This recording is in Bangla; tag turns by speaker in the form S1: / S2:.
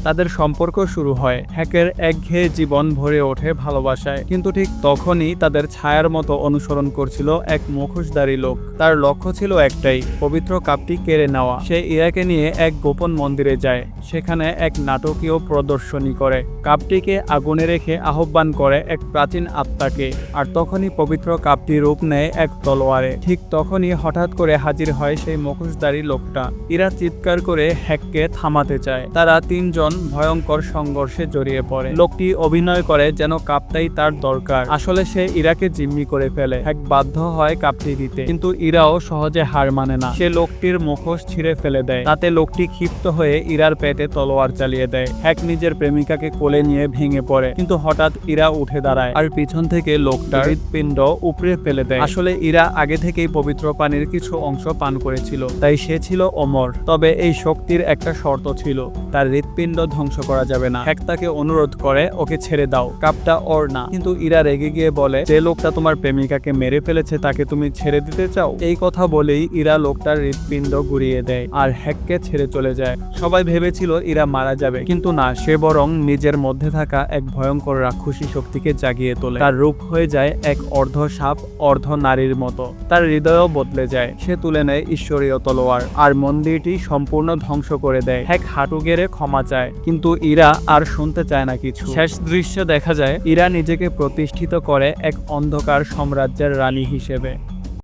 S1: তাদের সম্পর্ক শুরু হয়। হ্যাকের একঘেয়ে জীবন ভরে ওঠে ভালোবাসায়, কিন্তু ঠিক তখনই তাদের ছায়ার মতো অনুসরণ করছিল এক মুখোশধারী লোক। তার লক্ষ্য ছিল একটাই, পবিত্র কাপটি কেড়ে নেওয়া। সে ইরাকে নিয়ে এক গোপন মন্দিরে যায়, সেখানে এক নাটকীয় প্রদর্শনী করে, কাপটিকে আগুনে রেখে আহ্বান করে এক প্রাচীন আত্মাকে। আর তখনই পবিত্র কাপটি রূপ নেয় এক তলোয়ারে। ঠিক তখনই হঠাৎ করে হাজির হয় সেই মুখোশধারী লোকটা। ইরা চিৎকার করে হ্যাককে থামাতে চায়। তারা তিনজন ভয়ঙ্কর সংঘর্ষে জড়িয়ে পড়ে। লোকটি অভিনয় করে যেন কাপটাই তার দরকার, আসলে সে ইরাকে জিম্মি করে ফেলে। হ্যাক বাধ্য হয় কাপটি দিতে, কিন্তু ইরাও সহজে হার মানে না। সে লোকটির মুখোশ ছিঁড়ে ফেলে দেয়। তাতে লোকটি ক্ষিপ্ত হয়ে ইরার পেটে তলোয়ার চালিয়ে দেয়। হ্যাক নিজের প্রেমিকাকে কোলে নিয়ে ভেঙে পড়ে, কিন্তু হঠাৎ ইরা উঠে দাঁড়ায় আর পিছন থেকে লোকটার হৃৎপিণ্ড উপড়ে ফেলে দেয়। আসলে ইরা আগে থেকেই পবিত্র পানির কিছু অংশ পান করেছিল, তাই সে ছিল অমর। তবে এই শক্তির একটা শর্ত ছিল, তার হৃৎপিণ্ড ধ্বংস করা যাবে না। হ্যাক তাকে অনুরোধ করে ওকে ছেড়ে দাও, কাপটা ওর না। কিন্তু ইরা রেগে গিয়ে বলে, যে লোকটা তোমার প্রেমিকাকে মেরে ফেলেছে তাকে তুমি ছেড়ে দিতে চাও? এই কথা বলেই ইরা লোকটার হৃৎপিণ্ড ঘুরিয়ে দেয় আর হ্যাককে ছেড়ে চলে যায়। সবাই ভেবেছিল ইরা মারা যাবে, কিন্তু না, সে বরং নিজের মধ্যে থাকা এক ভয়ঙ্কর রাক্ষসী শক্তিকে জাগিয়ে তোলে। তার রূপ হয়ে যায় এক অর্ধ সাপ অর্ধ নারীর মতো। তার হৃদয়ও বদলে যায়। সে তুলে নেয় ঈশ্বরীয় তলোয়ার আর মন্দিরটি সম্পূর্ণ ধ্বংস করে দেয়। হ্যাক হাঁটু গেড়ে ক্ষমা চায়, কিন্তু ইরা আর শুনতে চায় না কিছু। শেষ দৃশ্যে দেখা যায় ইরা নিজেকে প্রতিষ্ঠিত করে এক অন্ধকার সাম্রাজ্যের রানী হিসেবে।